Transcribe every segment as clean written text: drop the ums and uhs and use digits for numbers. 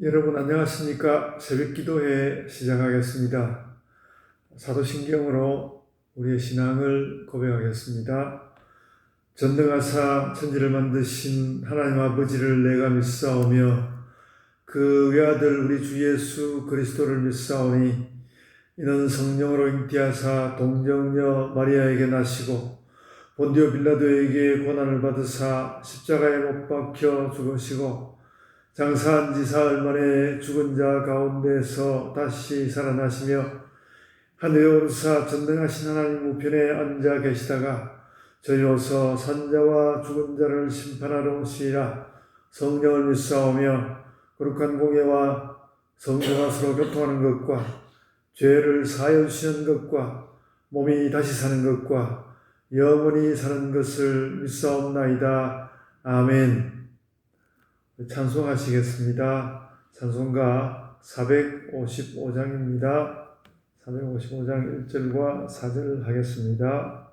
여러분 안녕하십니까? 새벽기도회 시작하겠습니다. 사도신경으로 우리의 신앙을 고백하겠습니다. 전능하사 천지를 만드신 하나님 아버지를 내가 믿사오며 그 외아들 우리 주 예수 그리스도를 믿사오니 이는 성령으로 잉태하사 동정녀 마리아에게 나시고 본디오 빌라도에게 고난을 받으사 십자가에 못 박혀 죽으시고 장사한 지 사흘 만에 죽은 자 가운데서 다시 살아나시며 하늘에 오르사 전능하신 하나님 우편에 앉아 계시다가 저희로서 산자와 죽은 자를 심판하러 오시리라. 성령을 믿사오며 거룩한 공예와 성령과 서로 교통하는 것과 죄를 사하여 주시는 것과 몸이 다시 사는 것과 영원히 사는 것을 믿사옵나이다. 아멘. 찬송하시겠습니다. 찬송가 455장입니다. 455장 1절과 4절 하겠습니다.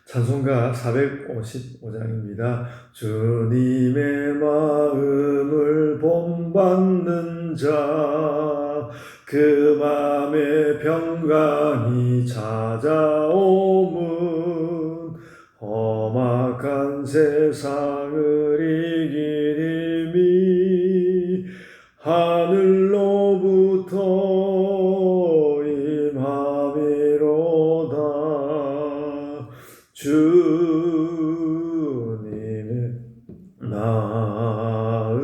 찬송가 455장입니다. 주님의 마음을 본받는 자, 그 맘에 평강이 찾아오문, 험악한 세상을 이길 힘이 하늘로부터 주님의 마음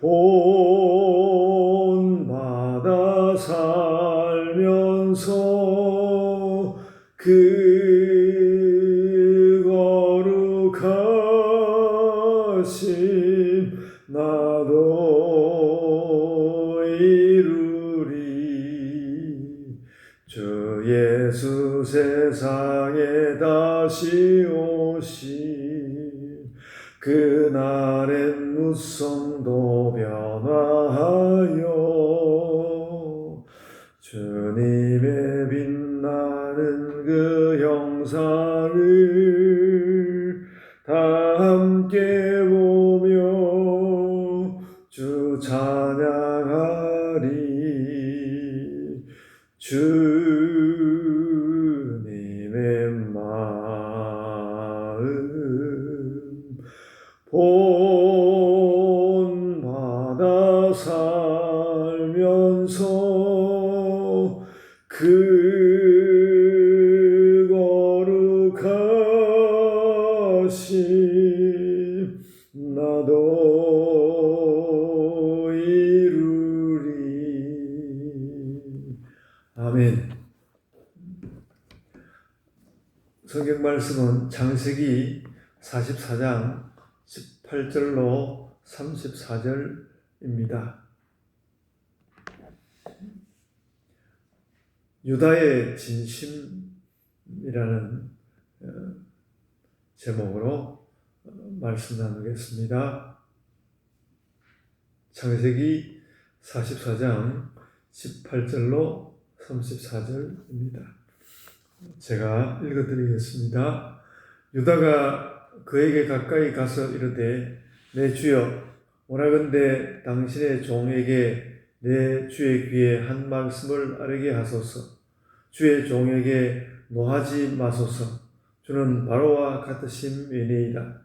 본받아 살면서 그 거룩하심 나도 이루리. 주 예수 세상에 다시 오신 그날엔 무성도 변화하여 주님의 빛나는 그 형상을 다 함께 보며 주 찬양하리. 주님의 마음 본받아 살면서 그 거룩하심 나도 이루리. 아멘. 성경 말씀은 창세기 44장 18절로 34절입니다. 유다의 진심이라는 제목으로 말씀 나누겠습니다. 창세기 44장 18절로 34절입니다. 제가 읽어드리겠습니다. 유다가 그에게 가까이 가서 이르되 내 주여 오라건대 당신의 종에게 내 주의 귀에 한 말씀을 아뢰게 하소서. 주의 종에게 노하지 마소서. 주는 바로와 같으심이니이다.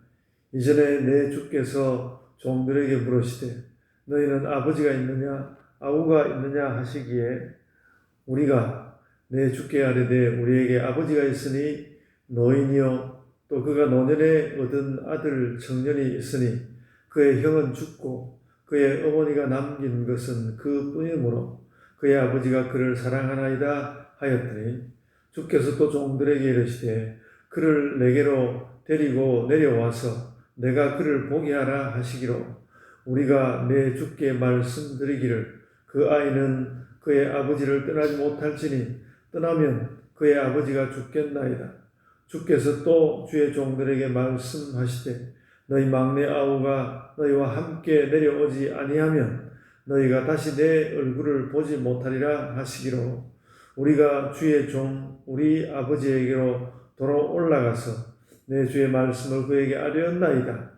이전에 내 주께서 종들에게 물으시되 너희는 아버지가 있느냐 아우가 있느냐 하시기에 우리가 내 주께 아뢰되 우리에게 아버지가 있으니 노인이요 또 그가 노년에 얻은 아들 청년이 있으니 그의 형은 죽고 그의 어머니가 남긴 것은 그뿐이므로 그의 아버지가 그를 사랑하나이다 하였더니 주께서 또 종들에게 이르시되 그를 내게로 데리고 내려와서 내가 그를 보게 하라 하시기로 우리가 내 주께 말씀드리기를 그 아이는 그의 아버지를 떠나지 못할지니 떠나면 그의 아버지가 죽겠나이다. 주께서 또 주의 종들에게 말씀하시되 너희 막내 아우가 너희와 함께 내려오지 아니하면 너희가 다시 내 얼굴을 보지 못하리라 하시기로 우리가 주의 종 우리 아버지에게로 돌아 올라가서 내 주의 말씀을 그에게 아뢰었나이다.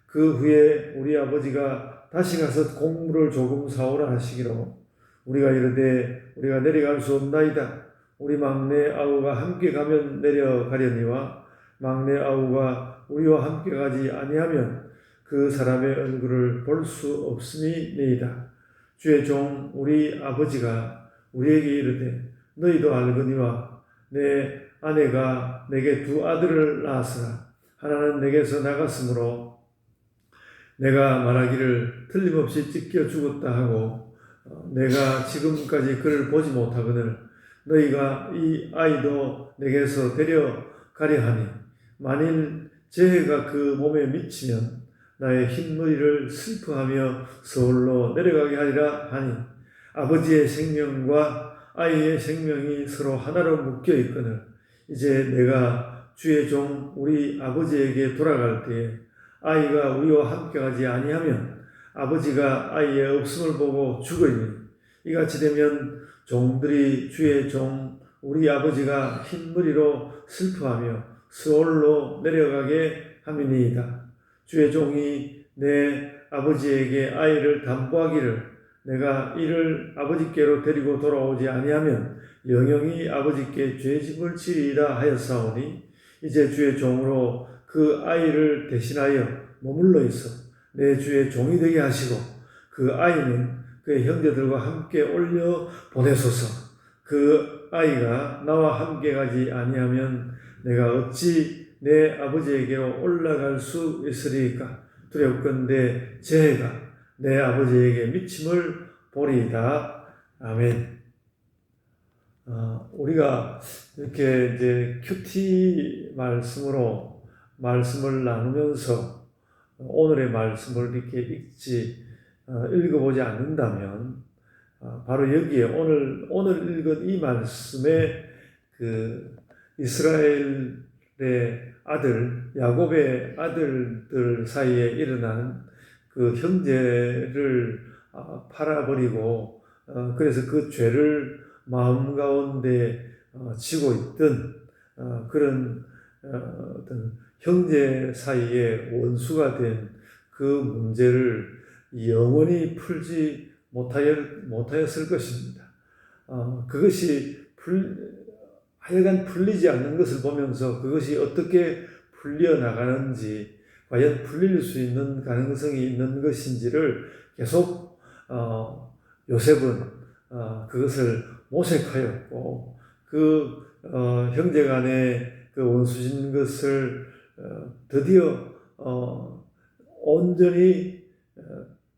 그 후에 우리 아버지가 다시 가서 곡물을 조금 사오라 하시기로 우리가 이르되 우리가 내려갈 수 없나이다. 우리 막내 아우가 함께 가면 내려가려니와 막내 아우가 우리와 함께 가지 아니하면 그 사람의 얼굴을 볼 수 없음이니이다. 주의 종 우리 아버지가 우리에게 이르되 너희도 알거니와 내 아내가 내게 두 아들을 낳았으나 하나는 내게서 나갔으므로 내가 말하기를 틀림없이 찢겨 죽었다 하고 내가 지금까지 그를 보지 못하거늘 너희가 이 아이도 내게서 데려가려 하니 만일 재해가 그 몸에 미치면 나의 흰머리를 슬퍼하며 서울로 내려가게 하리라 하니 아버지의 생명과 아이의 생명이 서로 하나로 묶여 있거늘 이제 내가 주의 종 우리 아버지에게 돌아갈 때에 아이가 우리와 함께 가지 아니하면 아버지가 아이의 없음을 보고 죽으리니 이같이 되면 종들이 주의 종 우리 아버지가 흰머리로 슬퍼하며 스올로 내려가게 함이니이다. 주의 종이 내 아버지에게 아이를 담보하기를 내가 이를 아버지께로 데리고 돌아오지 아니하면 영영이 아버지께 죄짐을 지리라 하였사오니 이제 주의 종으로 그 아이를 대신하여 머물러 있어 내 주의 종이 되게 하시고 그 아이는 그의 형제들과 함께 올려 보내소서. 그 아이가 나와 함께 가지 아니하면 내가 어찌 내 아버지에게로 올라갈 수 있으리까? 두렵건대 재해가 내 아버지에게 미침을 보리이다. 아멘. 우리가 이렇게 이제 큐티 말씀으로 말씀을 나누면서 오늘의 말씀을 이렇게 읽어보지 않는다면 바로 여기에 오늘 읽은 이 말씀에 그 이스라엘의 아들 야곱의 아들들 사이에 일어난 그 형제를 팔아버리고 그래서 그 죄를 마음 가운데 지고 있던 그런 어떤 형제 사이에 원수가 된 그 문제를 영원히 풀지 못하였을 것입니다. 그것이 하여간 풀리지 않는 것을 보면서 그것이 어떻게 풀려나가는지 과연 풀릴 수 있는 가능성이 있는 것인지를 계속 요셉은 그것을 모색하였고 그 형제간의 그 원수진 것을 드디어 온전히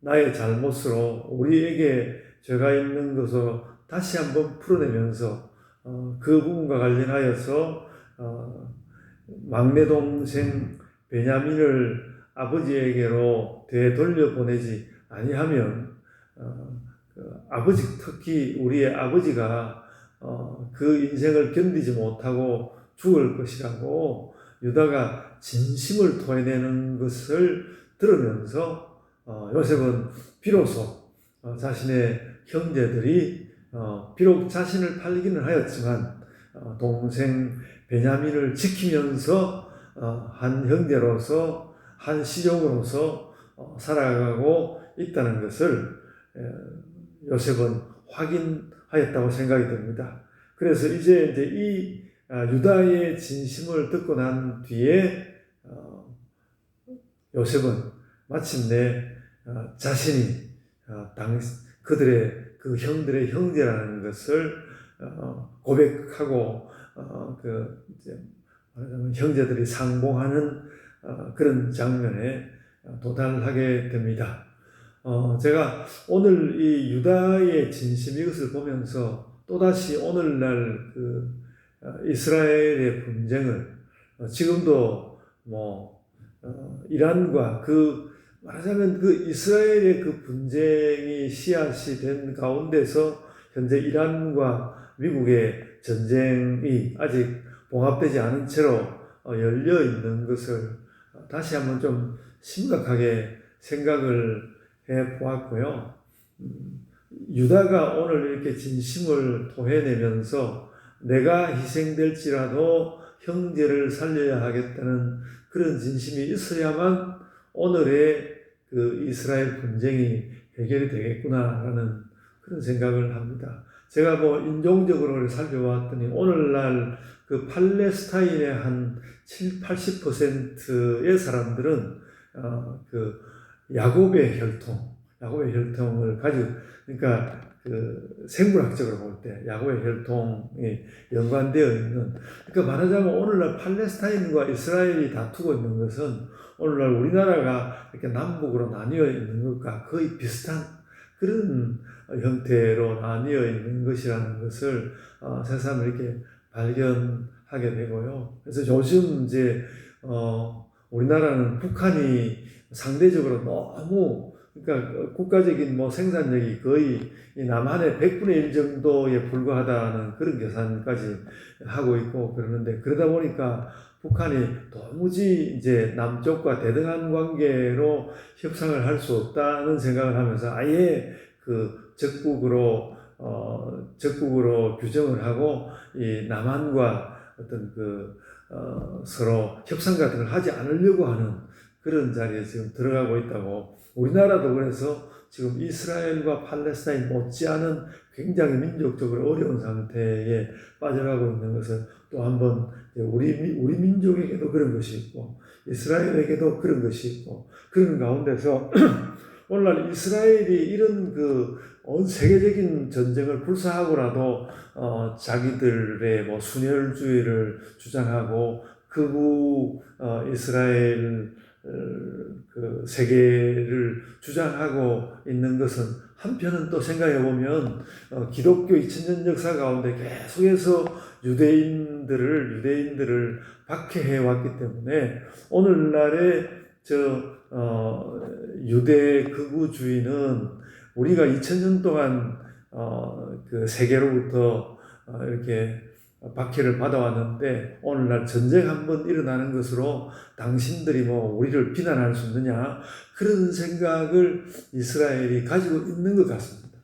나의 잘못으로 우리에게 죄가 있는 것으로 다시 한번 풀어내면서 그 부분과 관련하여서 막내 동생 베냐민을 아버지에게로 되돌려 보내지 아니하면 아버지 특히 우리의 아버지가 그 인생을 견디지 못하고 죽을 것이라고 유다가 진심을 토해내는 것을 들으면서 요셉은 비로소 자신의 형제들이 비록 자신을 팔기는 하였지만 동생 베냐민을 지키면서 한 형제로서 한 시족으로서 살아가고 있다는 것을 요셉은 확인하였다고 생각이 듭니다. 그래서 이제 이 유다의 진심을 듣고 난 뒤에 요셉은 마침내 자신이 그들의 그 형들의 형제라는 것을 고백하고 이제 형제들이 상봉하는 그런 장면에 도달하게 됩니다. 제가 오늘 이 유다의 진심 이것을 보면서 또다시 오늘날 그 이스라엘의 분쟁을 지금도 이란과 말하자면 그 이스라엘의 그 분쟁이 씨앗이 된 가운데서 현재 이란과 미국의 전쟁이 아직 봉합되지 않은 채로 열려 있는 것을 다시 한번 좀 심각하게 생각을 해 보았고요. 유다가 오늘 이렇게 진심을 토해내면서 내가 희생될지라도 형제를 살려야 하겠다는 그런 진심이 있어야만 오늘의 그 이스라엘 분쟁이 해결이 되겠구나라는 그런 생각을 합니다. 제가 뭐 인종적으로 살펴봤더니 오늘날 그 팔레스타인의 한 80%의 사람들은 그 야곱의 혈통을 가지고, 그러니까 그 생물학적으로 볼 때 야곱의 혈통이 연관되어 있는, 그러니까 말하자면 오늘날 팔레스타인과 이스라엘이 다투고 있는 것은 오늘날 우리나라가 이렇게 남북으로 나뉘어 있는 것과 거의 비슷한 그런 형태로 나뉘어 있는 것이라는 것을 새삼 이렇게 발견하게 되고요. 그래서 요즘 이제 우리나라는 북한이 상대적으로 너무, 그러니까 국가적인 뭐 생산력이 거의 남한의 100분의 1 정도에 불과하다는 그런 계산까지 하고 있고 그러는데, 그러다 보니까 북한이 도무지 이제 남쪽과 대등한 관계로 협상을 할 수 없다는 생각을 하면서 아예 그 적국으로 규정을 하고 이 남한과 어떤 서로 협상 같은 걸 하지 않으려고 하는 그런 자리에 지금 들어가고 있다고. 우리나라도 그래서 지금 이스라엘과 팔레스타인 못지않은 굉장히 민족적으로 어려운 상태에 빠져가고 있는 것을 또 한번 우리 민족에게도 그런 것이 있고 이스라엘에게도 그런 것이 있고, 그런 가운데서 오늘날 이스라엘이 이런 온 세계적인 전쟁을 불사하고라도 자기들의 뭐 순혈주의를 주장하고 극우 이스라엘 그 세계를 주장하고 있는 것은 한편은 또 생각해 보면 기독교 2000년 역사 가운데 계속해서 유대인들을 박해해 왔기 때문에 오늘날의 유대 극우주의는 우리가 2000년 동안 그 세계로부터 이렇게 박해를 받아왔는데 오늘날 전쟁 한번 일어나는 것으로 당신들이 뭐 우리를 비난할 수 있느냐, 그런 생각을 이스라엘이 가지고 있는 것 같습니다.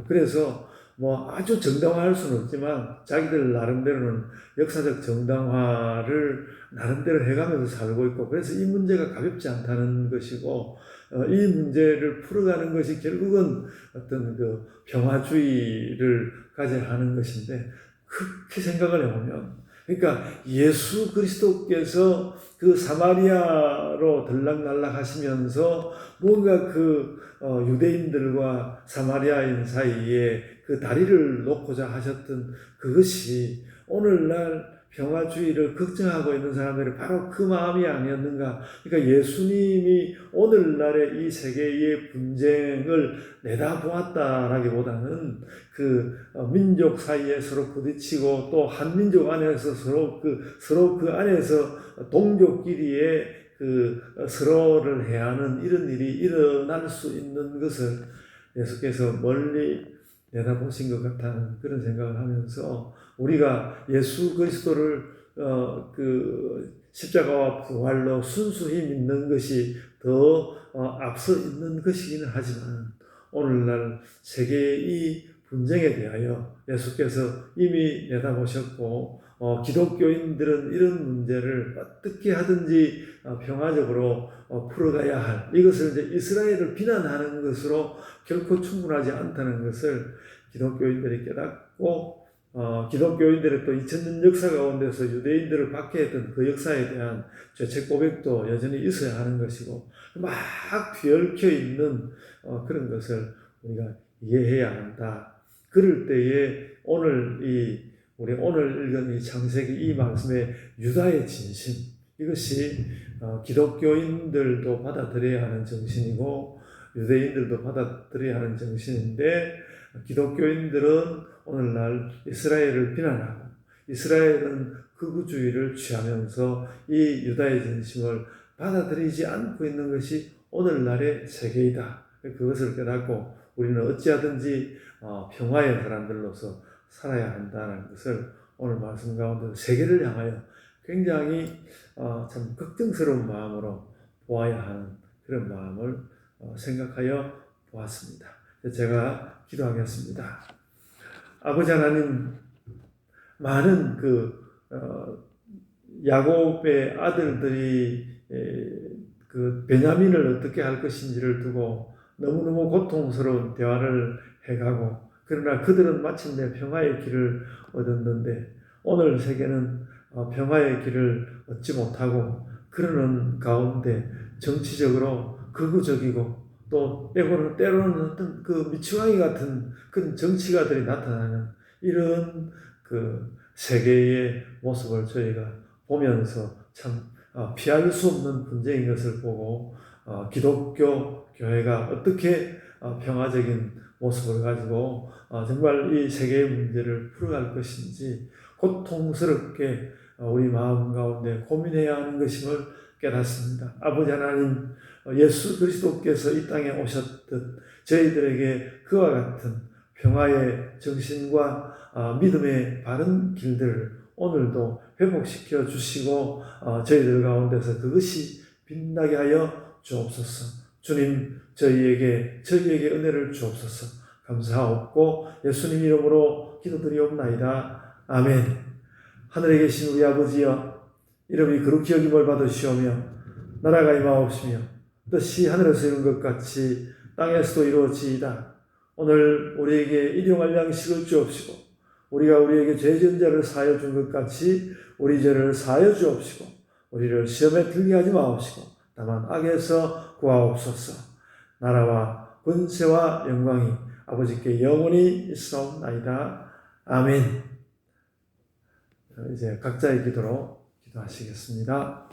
그래서 뭐 아주 정당화할 수는 없지만 자기들 나름대로는 역사적 정당화를 나름대로 해가면서 살고 있고, 그래서 이 문제가 가볍지 않다는 것이고, 이 문제를 풀어가는 것이 결국은 어떤 평화주의를 가져야 하는 것인데, 그렇게 생각을 해보면, 그러니까 예수 그리스도께서 그 사마리아로 들락날락 하시면서 뭔가 유대인들과 사마리아인 사이에 그 다리를 놓고자 하셨던 그것이 오늘날 평화주의를 걱정하고 있는 사람들이 바로 그 마음이 아니었는가. 그러니까 예수님이 오늘날의 이 세계의 분쟁을 내다보았다라기보다는 민족 사이에 서로 부딪히고 또 한민족 안에서 서로 그 안에서 동족끼리의 서로를 해하는 이런 일이 일어날 수 있는 것을 예수께서 멀리 내다보신 것 같다는 그런 생각을 하면서, 우리가 예수 그리스도를 십자가와 부활로 순수히 믿는 것이 더 앞서 있는 것이기는 하지만 오늘날 세계의 이 분쟁에 대하여 예수께서 이미 내다보셨고 기독교인들은 이런 문제를 어떻게 하든지 평화적으로 풀어가야 할, 이것을 이제 이스라엘을 비난하는 것으로 결코 충분하지 않다는 것을 기독교인들이 깨닫고, 기독교인들의 또 2000년 역사 가운데서 유대인들을 박해했던 그 역사에 대한 죄책 고백도 여전히 있어야 하는 것이고, 막 뒤얽혀 있는 그런 것을 우리가 이해해야 한다. 그럴 때에 우리 오늘 읽은 이 창세기 이 말씀의 유다의 진심, 이것이 기독교인들도 받아들여야 하는 정신이고 유대인들도 받아들여야 하는 정신인데, 기독교인들은 오늘날 이스라엘을 비난하고 이스라엘은 극우주의를 취하면서 이 유다의 진심을 받아들이지 않고 있는 것이 오늘날의 세계이다. 그것을 깨닫고 우리는 어찌하든지 평화의 사람들로서 살아야 한다는 것을 오늘 말씀 가운데 세계를 향하여 굉장히 참 걱정스러운 마음으로 보아야 하는 그런 마음을 생각하여 보았습니다. 제가 기도하겠습니다. 아버지 하나님, 많은 야곱의 아들들이 그 베냐민을 어떻게 할 것인지를 두고 너무너무 고통스러운 대화를 해가고, 그러나 그들은 마침내 평화의 길을 얻었는데 오늘 세계는 평화의 길을 얻지 못하고 그러는 가운데 정치적으로 극우적이고 또 때로는 어떤 그 미치광이 같은 그런 정치가들이 나타나는 이런 그 세계의 모습을 저희가 보면서 참 피할 수 없는 분쟁인 것을 보고 기독교 교회가 어떻게 평화적인 모습을 가지고 정말 이 세계의 문제를 풀어갈 것인지 고통스럽게 우리 마음 가운데 고민해야 하는 것임을 깨닫습니다. 아버지 하나님, 예수 그리스도께서 이 땅에 오셨듯 저희들에게 그와 같은 평화의 정신과 믿음의 바른 길들을 오늘도 회복시켜 주시고 저희들 가운데서 그것이 빛나게 하여 주옵소서. 주님, 저희에게 은혜를 주옵소서. 감사하옵고 예수님 이름으로 기도드리옵나이다. 아멘. 하늘에 계신 우리 아버지여, 이름이 거룩히 여김을 받으시오며 나라가 임하옵시며 뜻이 하늘에서 이룬 것 같이 땅에서도 이루어지이다. 오늘 우리에게 일용할 양식을 주옵시고 우리가 우리에게 죄 지은 자를 사하여 준 것 같이 우리 죄를 사하여 주옵시고 우리를 시험에 들게 하지 마옵시고 다만 악에서 구하옵소서. 나라와 권세와 영광이 아버지께 영원히 있사옵나이다. 아멘. 이제 각자의 기도로 기도하시겠습니다.